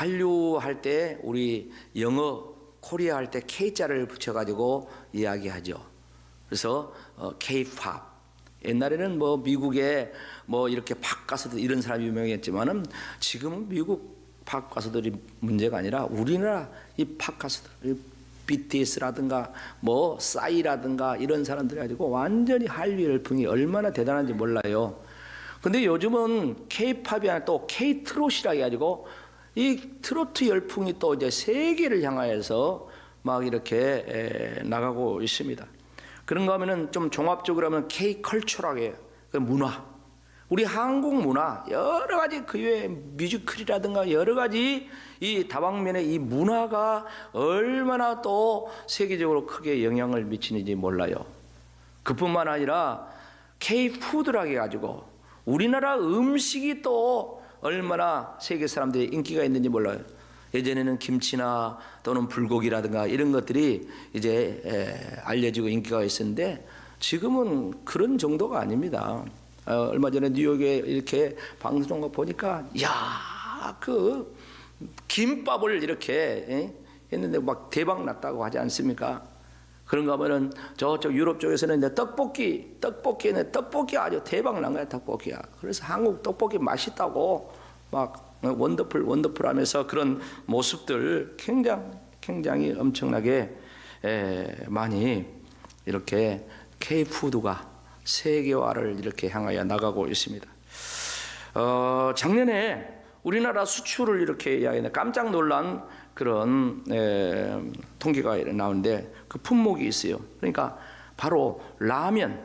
한류할 때 우리 영어 코리아 할 때 K자를 붙여가지고 이야기하죠. 그래서 K-팝. 옛날에는 뭐 미국에 뭐 이렇게 팝 가수들 이런 사람이 유명했지만은 지금은 미국 팝 가수들이 문제가 아니라 우리나라 이 팝 가수들, BTS라든가 뭐 싸이라든가 이런 사람들이 가지고 완전히 한류 열풍이 얼마나 대단한지 몰라요. 근데 요즘은 K-팝이 아니라 또 K-트롯이라 해가지고 이 트로트 열풍이 또 이제 세계를 향하여서 막 이렇게 나가고 있습니다. 그런가 하면은 좀 종합적으로 하면 K-컬처라고 해요. 그 문화. 우리 한국 문화, 여러 가지 그 외에 뮤지컬이라든가 여러 가지 이 다방면의 이 문화가 얼마나 또 세계적으로 크게 영향을 미치는지 몰라요. 그뿐만 아니라 K-푸드라고 해가지고 우리나라 음식이 또 얼마나 세계 사람들이 인기가 있는지 몰라요. 예전에는 김치나 또는 불고기라든가 이런 것들이 이제 알려지고 인기가 있었는데 지금은 그런 정도가 아닙니다. 얼마 전에 뉴욕에 이렇게 방송 거 보니까 야, 그 김밥을 이렇게 했는데 막 대박 났다고 하지 않습니까? 그런가 하면은 저쪽 유럽 쪽에서는 이제 떡볶이는 떡볶이 아주 대박 난 거야, 떡볶이야. 그래서 한국 떡볶이 맛있다고 막 원더풀 하면서 그런 모습들 굉장히 엄청나게 많이 이렇게 K푸드가 세계화를 이렇게 향하여 나가고 있습니다. 작년에 우리나라 수출을 이렇게 이야기하는데 깜짝 놀란 그런 통계가 나오는데 그 품목이 있어요. 그러니까 바로 라면이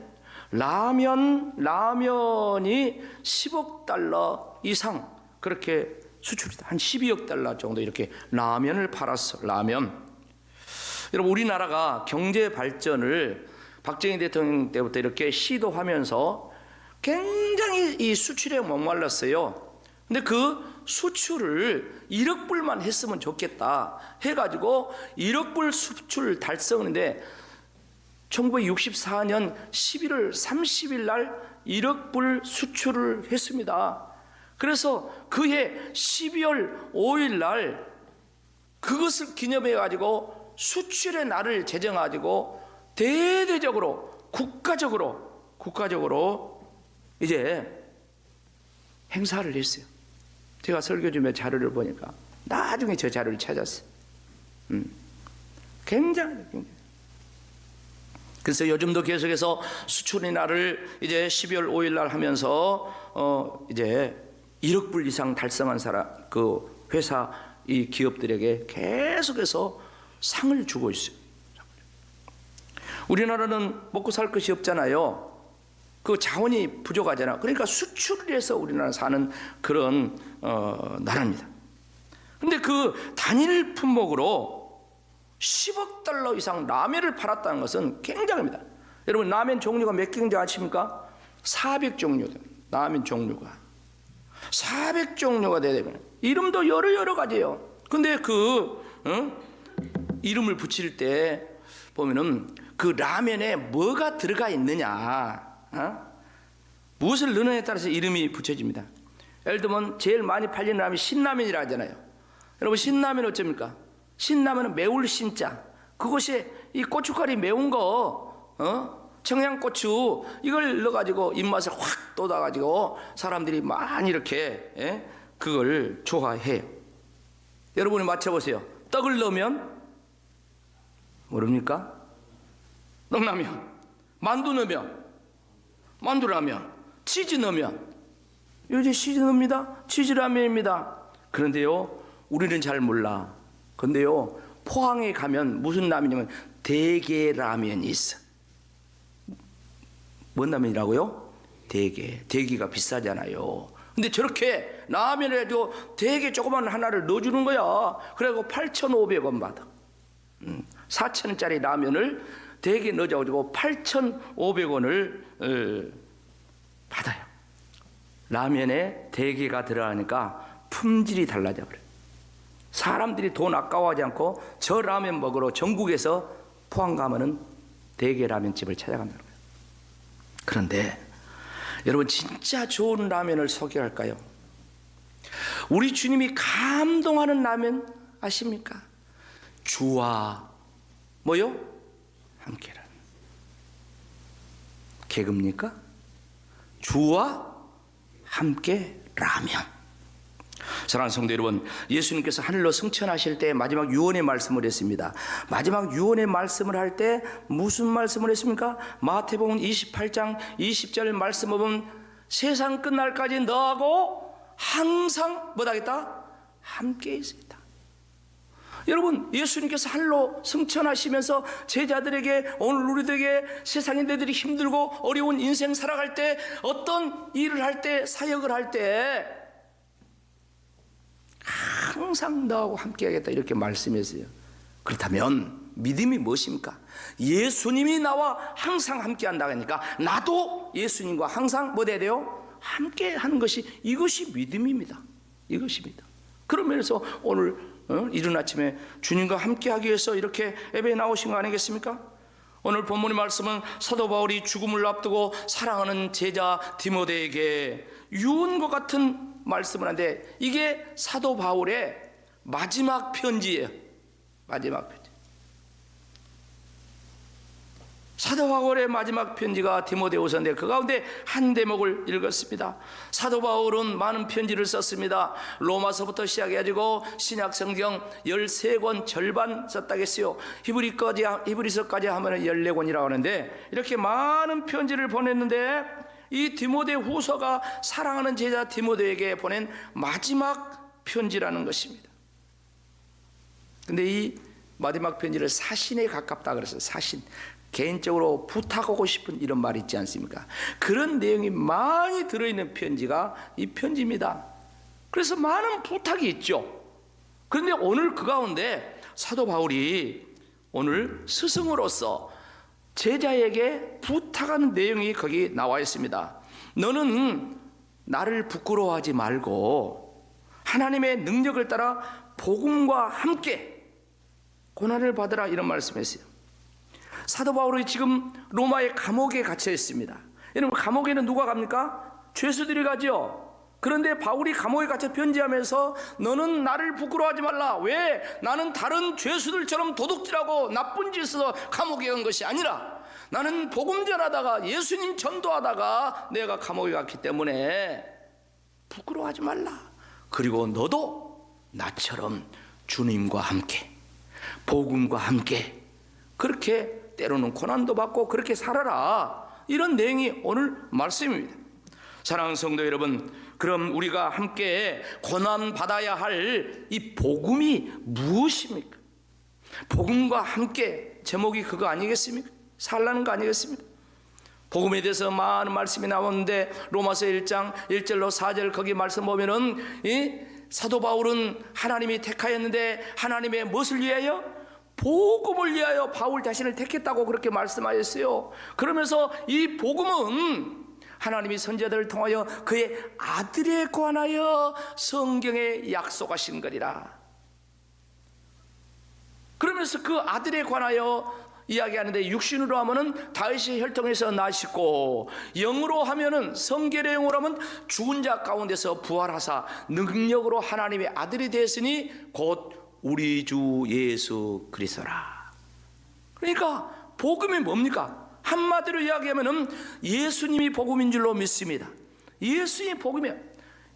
10억 달러 이상 그렇게 수출이다. 한 12억 달러 정도 이렇게 라면을 팔았어. 라면. 여러분 우리나라가 경제 발전을 박정희 대통령 때부터 이렇게 시도하면서 굉장히 이 수출에 목말랐어요. 근데 그 수출을 1억 불만 했으면 좋겠다 해가지고 1억 불 수출 달성했는데 1964년 11월 30일 날 1억 불 수출을 했습니다. 그래서 그해 12월 5일 날 그것을 기념해 가지고 수출의 날을 제정해 가지고 대대적으로 국가적으로 이제 행사를 했어요. 제가 설교 중에 자료를 보니까 나중에 저 자료를 찾았어요. 굉장히. 그래서 요즘도 계속해서 수출의 날을 이제 12월 5일 날 하면서 이제 1억 불 이상 달성한 사람, 그 회사, 이 기업들에게 계속해서 상을 주고 있어요. 우리나라는 먹고 살 것이 없잖아요. 그 자원이 부족하잖아. 그러니까 수출을 해서 우리나라 사는 그런 나라입니다. 근데 그 단일 품목으로 10억 달러 이상 라면을 팔았다는 것은 굉장합니다. 여러분 라면 종류가 몇 개인지 아십니까? 400종류 라면 종류가 400종류가 되면 이름도 여러 가지예요. 근데 그 이름을 붙일 때 보면은 그 라면에 뭐가 들어가 있느냐, 무엇을 넣느냐에 따라서 이름이 붙여집니다. 예를 들면 제일 많이 팔리는 라면이 신라면이라 하잖아요. 여러분 신라면은 어쩝니까? 신라면은 매울 신자, 그것이 이 고춧가루 매운 거, 청양고추 이걸 넣어가지고 입맛을 확 돋아가지고 사람들이 많이 이렇게 그걸 좋아해요. 여러분이 맞춰보세요. 떡을 넣으면 모릅니까? 떡라면. 만두 넣으면 만두라면. 치즈 넣으면 요새 치즈 넣습니다. 치즈라면입니다. 그런데요 우리는 잘 몰라. 근데요 포항에 가면 무슨 라면이냐면 대게라면이 있어. 뭔 라면이라고요? 대게가 비싸잖아요. 근데 저렇게 라면을 해도 되게 조그만 하나를 넣어주는 거야. 그래갖고 8,500원 받아. 4,000원짜리 라면을 대게 넣어가지고 8,500원을 받아요. 라면에 대게가 들어가니까 품질이 달라져 버려요. 사람들이 돈 아까워하지 않고 저 라면 먹으러 전국에서 포항 가면은 대게 라면집을 찾아간다는 거예요. 그런데 여러분 진짜 좋은 라면을 소개할까요? 우리 주님이 감동하는 라면 아십니까? 주와 뭐요? 함께라. 개그입니까? 주와 함께 라면. 사랑하는 성도 여러분, 예수님께서 하늘로 승천하실 때 마지막 유언의 말씀을 했습니다. 마지막 유언의 말씀을 할 때 무슨 말씀을 했습니까? 마태복음 28장 20절 말씀을 보면 세상 끝날까지 너하고 항상 뭐하겠다? 함께 있으리다. 여러분, 예수님께서 하늘로 승천하시면서 제자들에게, 오늘 우리들에게 세상인들이 힘들고 어려운 인생 살아갈 때, 어떤 일을 할 때, 사역을 할 때 항상 너하고 함께 하겠다 이렇게 말씀했어요. 그렇다면 믿음이 무엇입니까? 예수님이 나와 항상 함께 한다고 하니까 나도 예수님과 항상 뭐 돼야 돼요? 함께 하는 것이, 이것이 믿음입니다. 이것입니다. 그런 면에서 오늘 이른 아침에 주님과 함께 하기 위해서 이렇게 예배에 나오신 거 아니겠습니까? 오늘 본문의 말씀은 사도 바울이 죽음을 앞두고 사랑하는 제자 디모데에게 유언과 같은 말씀을 하는데, 이게 사도 바울의 마지막 편지예요. 마지막 편지. 사도 바울의 마지막 편지가 디모데후서인데 그 가운데 한 대목을 읽었습니다. 사도 바울은 많은 편지를 썼습니다. 로마서부터 시작해가지고 신약 성경 13권 절반 썼다고 했어요. 히브리서까지 하면 14권이라고 하는데, 이렇게 많은 편지를 보냈는데 이 디모데후서가 사랑하는 제자 디모데에게 보낸 마지막 편지라는 것입니다. 근데 이 마지막 편지를 사신에 가깝다 그랬어요. 사신. 개인적으로 부탁하고 싶은 이런 말이 있지 않습니까? 그런 내용이 많이 들어있는 편지가 이 편지입니다. 그래서 많은 부탁이 있죠. 그런데 오늘 그 가운데 사도 바울이 오늘 스승으로서 제자에게 부탁하는 내용이 거기 나와 있습니다. 너는 나를 부끄러워하지 말고 하나님의 능력을 따라 복음과 함께 고난을 받으라, 이런 말씀했어요. 사도 바울이 지금 로마의 감옥에 갇혀 있습니다. 여러분, 감옥에는 누가 갑니까? 죄수들이 가죠. 그런데 바울이 감옥에 갇혀 편지하면서 너는 나를 부끄러워하지 말라. 왜? 나는 다른 죄수들처럼 도둑질하고 나쁜 짓을 감옥에 간 것이 아니라 나는 복음 전하다가 예수님 전도하다가 내가 감옥에 갔기 때문에 부끄러워하지 말라. 그리고 너도 나처럼 주님과 함께 복음과 함께 그렇게 때로는 고난도 받고 그렇게 살아라, 이런 내용이 오늘 말씀입니다. 사랑하는 성도 여러분, 그럼 우리가 함께 고난 받아야 할 이 복음이 무엇입니까? 복음과 함께, 제목이 그거 아니겠습니까? 살라는 거 아니겠습니까? 복음에 대해서 많은 말씀이 나오는데 로마서 1장 1절로 4절 거기 말씀 보면은 이 사도 바울은 하나님이 택하였는데 하나님의 무엇을 위하여? 복음을 위하여 바울 자신을 택했다고 그렇게 말씀하셨어요. 그러면서 이 복음은 하나님이 선지자들을 통하여 그의 아들에 관하여 성경에 약속하신 거리라. 그러면서 그 아들에 관하여 이야기하는데, 육신으로 하면은 다윗의 혈통에서 나시고, 영으로 하면은, 성결의 영으로 하면 죽은 자 가운데서 부활하사 능력으로 하나님의 아들이 되었으니 곧 우리 주 예수 그리스도라. 그러니까 복음이 뭡니까? 한마디로 이야기하면은 예수님이 복음인 줄로 믿습니다. 예수님이 복음이에요.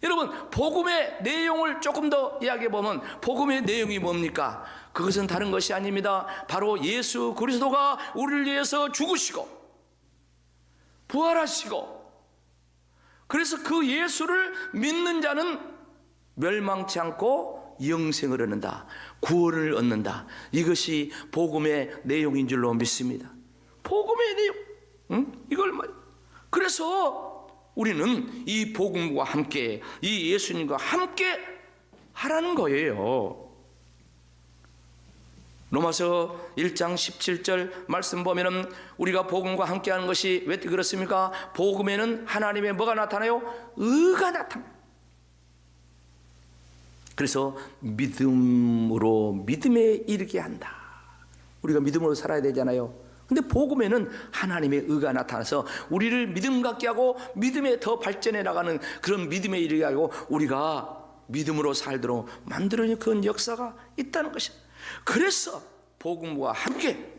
여러분, 복음의 내용을 조금 더 이야기해 보면 복음의 내용이 뭡니까? 그것은 다른 것이 아닙니다. 바로 예수 그리스도가 우리를 위해서 죽으시고 부활하시고, 그래서 그 예수를 믿는 자는 멸망치 않고 영생을 얻는다, 구원을 얻는다. 이것이 복음의 내용인 줄로 믿습니다. 복음의 내용, 이걸 그래서 우리는 이 복음과 함께, 이 예수님과 함께 하라는 거예요. 로마서 1장 17절 말씀 보면은 우리가 복음과 함께 하는 것이 왜 그렇습니까? 복음에는 하나님의 뭐가 나타나요? 의가 나타나요. 그래서 믿음으로 믿음에 이르게 한다. 우리가 믿음으로 살아야 되잖아요. 근데 복음에는 하나님의 의가 나타나서 우리를 믿음 갖게 하고 믿음에 더 발전해 나가는 그런 믿음에 이르게 하고, 우리가 믿음으로 살도록 만들어낸 그런 역사가 있다는 것이다. 그래서 복음과 함께,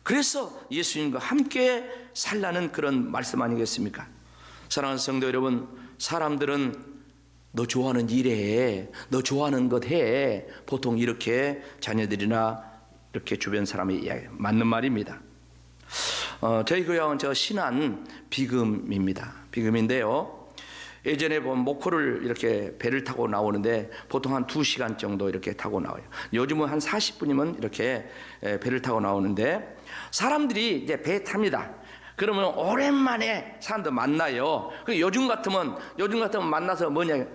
그래서 예수님과 함께 살라는 그런 말씀 아니겠습니까? 사랑하는 성도 여러분, 사람들은 너 좋아하는 일 해, 너 좋아하는 것 해, 보통 이렇게 자녀들이나 이렇게 주변 사람이 이야기, 맞는 말입니다. 저희 교회는 저 신안 비금입니다. 비금인데요, 예전에 보면 목포를 이렇게 배를 타고 나오는데 보통 한 2시간 정도 이렇게 타고 나와요. 요즘은 한 40분이면 이렇게 배를 타고 나오는데, 사람들이 이제 배에 탑니다. 그러면 오랜만에 사람들 만나요. 요즘 같으면 만나서 뭐냐,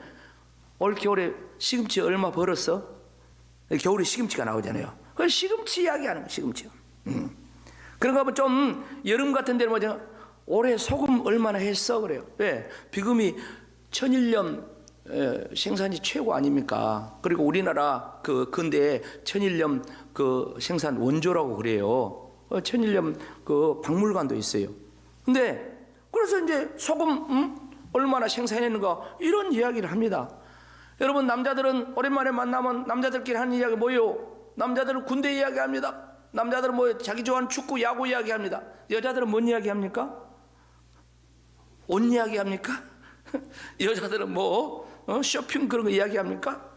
올 겨울에 시금치 얼마 벌었어? 겨울에 시금치가 나오잖아요. 그 시금치 이야기하는 거예요. 시금치요. 그런가 하면 좀 여름 같은 데는 뭐냐, 올해 소금 얼마나 했어? 그래요. 왜? 비금이 천일염 생산이 최고 아닙니까? 그리고 우리나라 그 근대에 천일염 그 생산 원조라고 그래요. 천일염 그 박물관도 있어요. 근데 그래서 이제 소금 얼마나 생산했는가 이런 이야기를 합니다. 여러분, 남자들은 오랜만에 만나면 남자들끼리 하는 이야기 뭐예요? 남자들은 군대 이야기합니다. 남자들은 뭐 자기 좋아하는 축구, 야구 이야기합니다. 여자들은 뭔 이야기합니까? 옷 이야기합니까? 여자들은 뭐 쇼핑 그런 거 이야기합니까?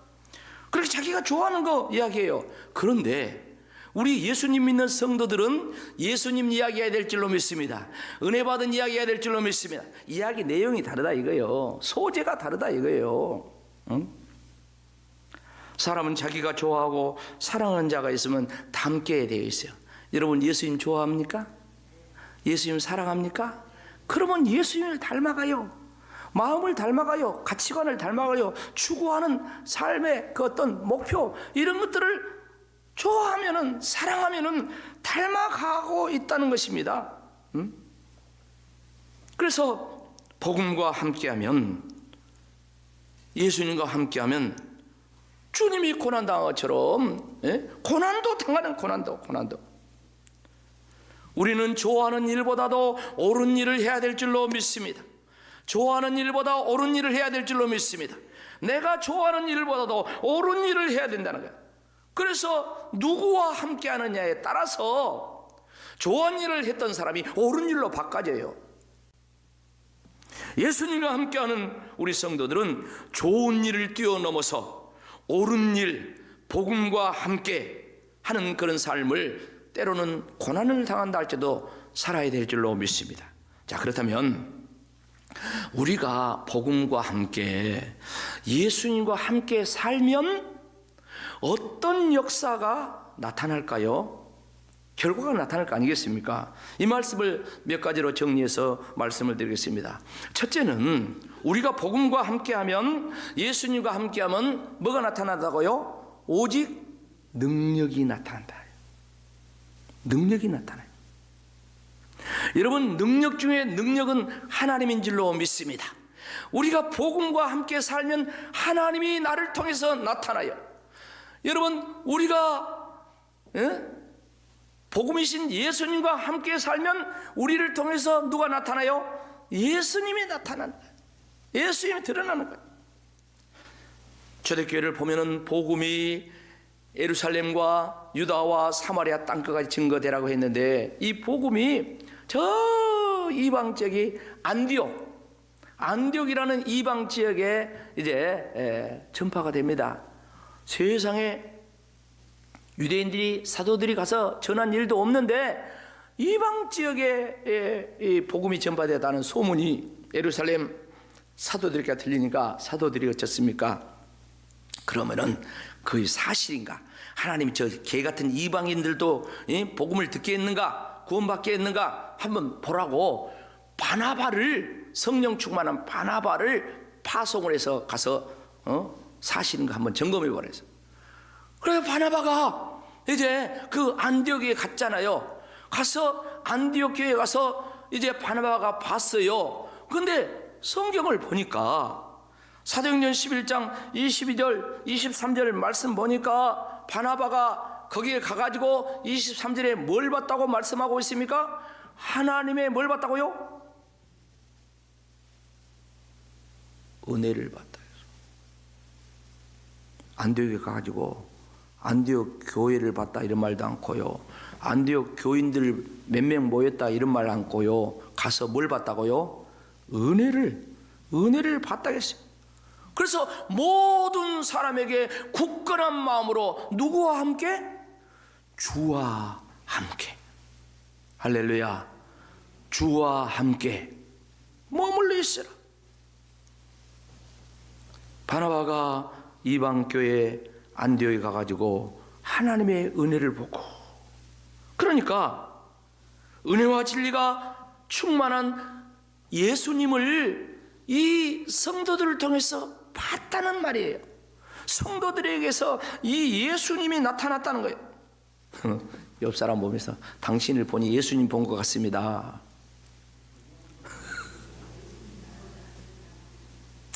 그렇게 자기가 좋아하는 거 이야기해요. 그런데 우리 예수님 믿는 성도들은 예수님 이야기해야 될 줄로 믿습니다. 은혜 받은 이야기해야 될 줄로 믿습니다. 이야기 내용이 다르다 이거예요. 소재가 다르다 이거예요. 응? 사람은 자기가 좋아하고 사랑하는 자가 있으면 닮게 되어 있어요. 여러분, 예수님 좋아합니까? 예수님 사랑합니까? 그러면 예수님을 닮아가요. 마음을 닮아가요. 가치관을 닮아가요. 추구하는 삶의 그 어떤 목표, 이런 것들을 좋아하면은, 사랑하면은 닮아가고 있다는 것입니다. 그래서 복음과 함께하면, 예수님과 함께하면 주님이 고난당한 것처럼 고난도 당하는 고난도. 우리는 좋아하는 일보다도 옳은 일을 해야 될 줄로 믿습니다. 좋아하는 일보다 옳은 일을 해야 될 줄로 믿습니다. 내가 좋아하는 일보다도 옳은 일을 해야 된다는 거예요. 그래서 누구와 함께 하느냐에 따라서 좋은 일을 했던 사람이 옳은 일로 바꿔져요. 예수님과 함께하는 우리 성도들은 좋은 일을 뛰어넘어서 옳은 일, 복음과 함께 하는 그런 삶을, 때로는 고난을 당한다 할지도 살아야 될 줄로 믿습니다. 자, 그렇다면 우리가 복음과 함께, 예수님과 함께 살면 어떤 역사가 나타날까요? 결과가 나타날 거 아니겠습니까? 이 말씀을 몇 가지로 정리해서 말씀을 드리겠습니다. 첫째는 우리가 복음과 함께하면, 예수님과 함께하면 뭐가 나타난다고요? 오직 능력이 나타난다. 능력이 나타나요. 여러분, 능력 중에 능력은 하나님인 줄로 믿습니다. 우리가 복음과 함께 살면 하나님이 나를 통해서 나타나요. 여러분, 우리가 복음이신 예수님과 함께 살면 우리를 통해서 누가 나타나요? 예수님이 나타난다. 예수님이 드러나는 거예요. 초대교회를 보면은 복음이 예루살렘과 유다와 사마리아 땅끝까지 증거되라고 했는데, 이 복음이 저 이방 지역이 안디옥이라는 이방 지역에 이제 전파가 됩니다. 세상에 유대인들이, 사도들이 가서 전한 일도 없는데 이방 지역에 이 복음이 전파되었다는 소문이 예루살렘 사도들에게 들리니까 사도들이 어쩌습니까? 그러면은 그게 사실인가? 하나님이 저 개 같은 이방인들도 복음을 듣게 했는가? 구원받게 했는가? 한번 보라고 바나바를, 성령 충만한 바나바를 파송을 해서 가서 사실인가 한번 점검해 보래서. 그래서 바나바가 이제 그 안디옥에 갔잖아요. 가서 안디옥 교회에 가서 이제 바나바가 봤어요. 근데 성경을 보니까 사도행전 11장 22절 23절 말씀 보니까 바나바가 거기에 가가지고 23절에 뭘 봤다고 말씀하고 있습니까? 하나님의 뭘 봤다고요? 은혜를 봤다. 안디옥에 가가지고 안디옥 교회를 봤다 이런 말도 않고요. 안디옥 교인들 몇 명 모였다 이런 말 않고요. 가서 뭘 봤다고요? 은혜를 봤다겠어요. 그래서 모든 사람에게 굳건한 마음으로 누구와 함께? 주와 함께. 할렐루야. 주와 함께 머물러 있으라. 바나바가 이방교회 안디옥에 가가지고 하나님의 은혜를 보고, 그러니까 은혜와 진리가 충만한 예수님을 이 성도들을 통해서 봤다는 말이에요. 성도들에게서 이 예수님이 나타났다는 거예요. 옆 사람 보면서 당신을 보니 예수님 본 것 같습니다.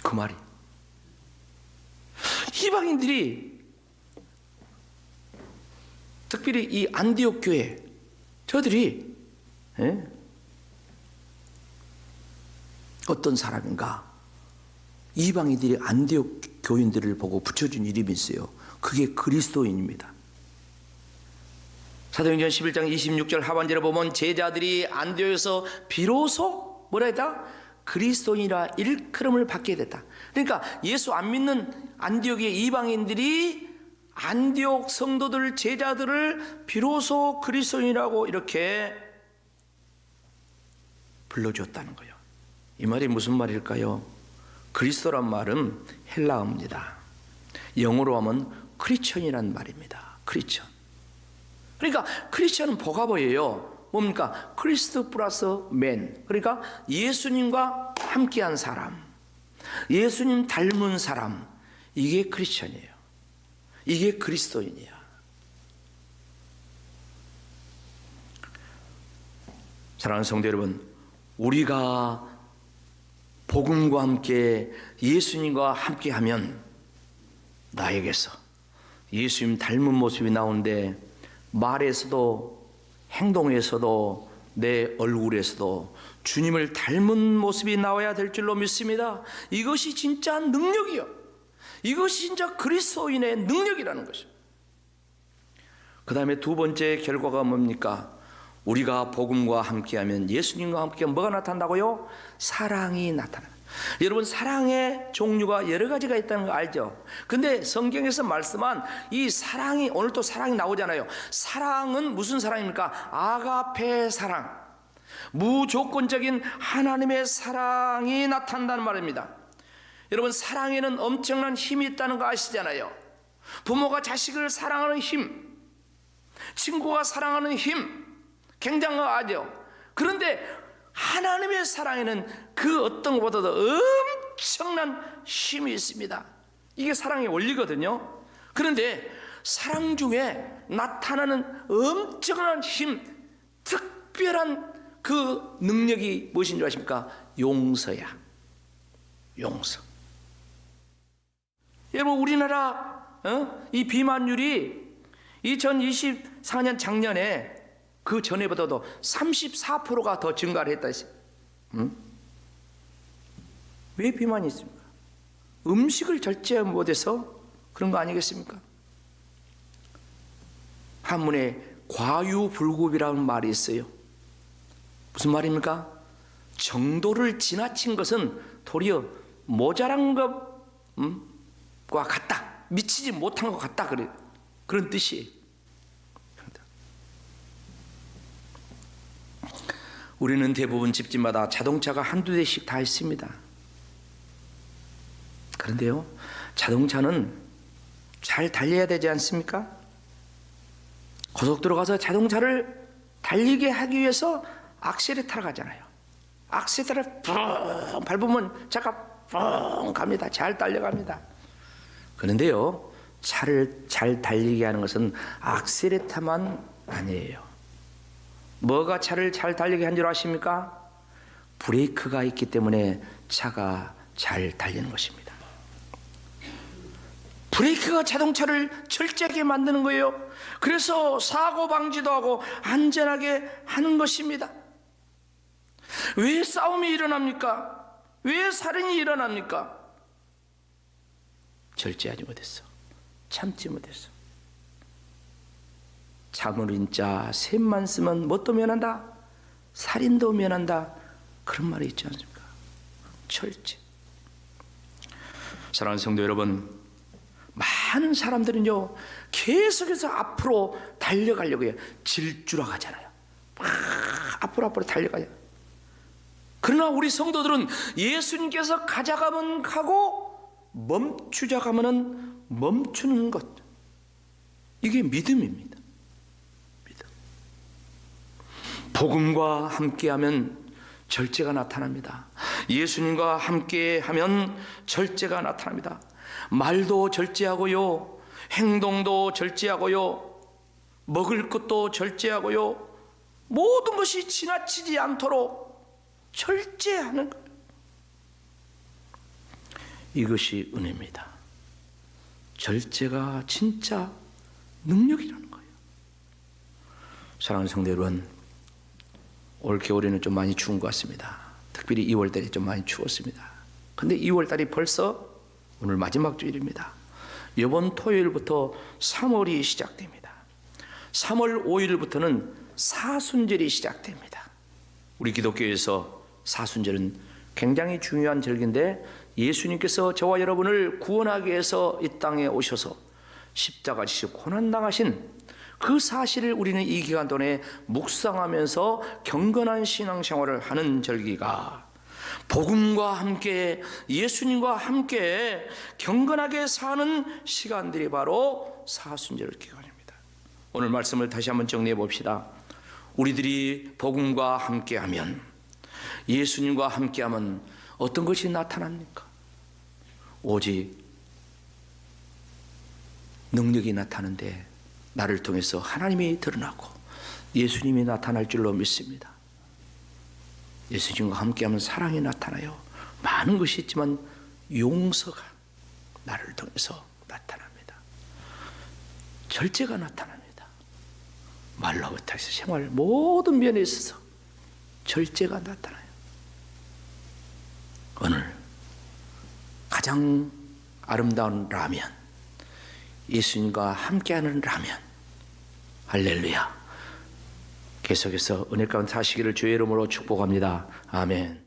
그 말이. 이방인들이 특별히 이 안디옥 교회 저들이 어떤 사람인가? 이방인들이 안디옥 교인들을 보고 붙여준 이름이 있어요. 그게 그리스도인입니다. 사도행전 11장 26절 하반절에 보면 제자들이 안디옥에서 비로소 뭐라 했다? 그리스도인이라 일컬음을 받게 됐다. 그러니까 예수 안 믿는 안디옥의 이방인들이 안디옥 성도들 제자들을 비로소 그리스도인이라고 이렇게 불러주었다는 거예요. 이 말이 무슨 말일까요? 그리스도란 말은 헬라어입니다. 영어로 하면 크리스천이란 말입니다. 크리스천. 그러니까 크리스천은 복합어예요. 뭡니까? 크리스트 플러스 맨. 그러니까 예수님과 함께한 사람, 예수님 닮은 사람, 이게 크리스천이에요. 이게 그리스도인이야. 사랑하는 성도 여러분, 우리가 복음과 함께 예수님과 함께하면 나에게서 예수님 닮은 모습이 나오는데, 말에서도 행동에서도 내 얼굴에서도 주님을 닮은 모습이 나와야 될 줄로 믿습니다. 이것이 진짜 능력이요. 이것이 진짜 그리스도인의 능력이라는 것이죠. 그 다음에 두 번째 결과가 뭡니까? 우리가 복음과 함께하면, 예수님과 함께하면 뭐가 나타난다고요? 사랑이 나타난다. 여러분, 사랑의 종류가 여러 가지가 있다는 거 알죠? 근데 성경에서 말씀한 이 사랑이, 오늘 또 사랑이 나오잖아요. 사랑은 무슨 사랑입니까? 아가페 사랑, 무조건적인 하나님의 사랑이 나타난다는 말입니다. 여러분, 사랑에는 엄청난 힘이 있다는 거 아시잖아요. 부모가 자식을 사랑하는 힘, 친구가 사랑하는 힘, 굉장한 거 아죠? 그런데 하나님의 사랑에는 그 어떤 것보다도 엄청난 힘이 있습니다. 이게 사랑의 원리거든요. 그런데 사랑 중에 나타나는 엄청난 힘, 특별한 그 능력이 무엇인 줄 아십니까? 용서야. 용서. 여러분, 우리나라 이 비만율이 2024년 작년에 그 전에보다도 34%가 더 증가를 했다 했어요. 왜 비만이 있습니까? 음식을 절제 못해서 그런 거 아니겠습니까? 한문에 과유불급이라는 말이 있어요. 무슨 말입니까? 정도를 지나친 것은 도리어 모자란 것과 같다, 미치지 못한 것 같다, 그런 뜻이에요. 우리는 대부분 집집마다 자동차가 한두 대씩 다 있습니다. 그런데요, 자동차는 잘 달려야 되지 않습니까? 고속도로 가서 자동차를 달리게 하기 위해서 악셀레터를 가잖아요. 악셀레터를 뿡 밟으면 차가 뿡 갑니다. 잘 달려갑니다. 그런데요, 차를 잘 달리게 하는 것은 악셀레터만 아니에요. 뭐가 차를 잘 달리게 한 줄 아십니까? 브레이크가 있기 때문에 차가 잘 달리는 것입니다. 브레이크가 자동차를 철저하게 만드는 거예요. 그래서 사고 방지도 하고 안전하게 하는 것입니다. 왜 싸움이 일어납니까? 왜 살인이 일어납니까? 절제하지 못했어. 참지 못했어. 참으린 자 셋만 쓰면 뭣도 면한다? 살인도 면한다. 그런 말이 있지 않습니까? 철제. 사랑하는 성도 여러분, 많은 사람들은요 계속해서 앞으로 달려가려고 해요. 질주라 하잖아요. 막 앞으로 달려가요. 그러나 우리 성도들은 예수님께서 가자가면 가고 멈추자 가면은 멈추는 것, 이게 믿음입니다. 믿음. 복음과 함께하면 절제가 나타납니다. 예수님과 함께하면 절제가 나타납니다. 말도 절제하고요, 행동도 절제하고요, 먹을 것도 절제하고요, 모든 것이 지나치지 않도록 절제하는 것, 이것이 은혜입니다. 절제가 진짜 능력이라는 거예요. 사랑하는 성도 여러분, 올 겨울에는 좀 많이 추운 것 같습니다. 특별히 2월달이 좀 많이 추웠습니다. 근데 2월달이 벌써 오늘 마지막 주일입니다. 이번 토요일부터 3월이 시작됩니다. 3월 5일부터는 사순절이 시작됩니다. 우리 기독교에서 사순절은 굉장히 중요한 절기인데, 예수님께서 저와 여러분을 구원하기 위해서 이 땅에 오셔서 십자가 지시고 고난당하신 그 사실을 우리는 이 기간 동안에 묵상하면서 경건한 신앙생활을 하는 절기가, 복음과 함께 예수님과 함께 경건하게 사는 시간들이 바로 사순절 기간입니다. 오늘 말씀을 다시 한번 정리해 봅시다. 우리들이 복음과 함께하면, 예수님과 함께하면 어떤 것이 나타납니까? 오직 능력이 나타나는데, 나를 통해서 하나님이 드러나고 예수님이 나타날 줄로 믿습니다. 예수님과 함께하면 사랑이 나타나요. 많은 것이 있지만 용서가 나를 통해서 나타납니다. 절제가 나타납니다. 말로부터 해서 생활 모든 면에 있어서 절제가 나타나요. 오늘 가장 아름다운 라면, 예수님과 함께하는 라면, 할렐루야. 계속해서 은혜 가운데 사시기를 주의 이름으로 축복합니다. 아멘.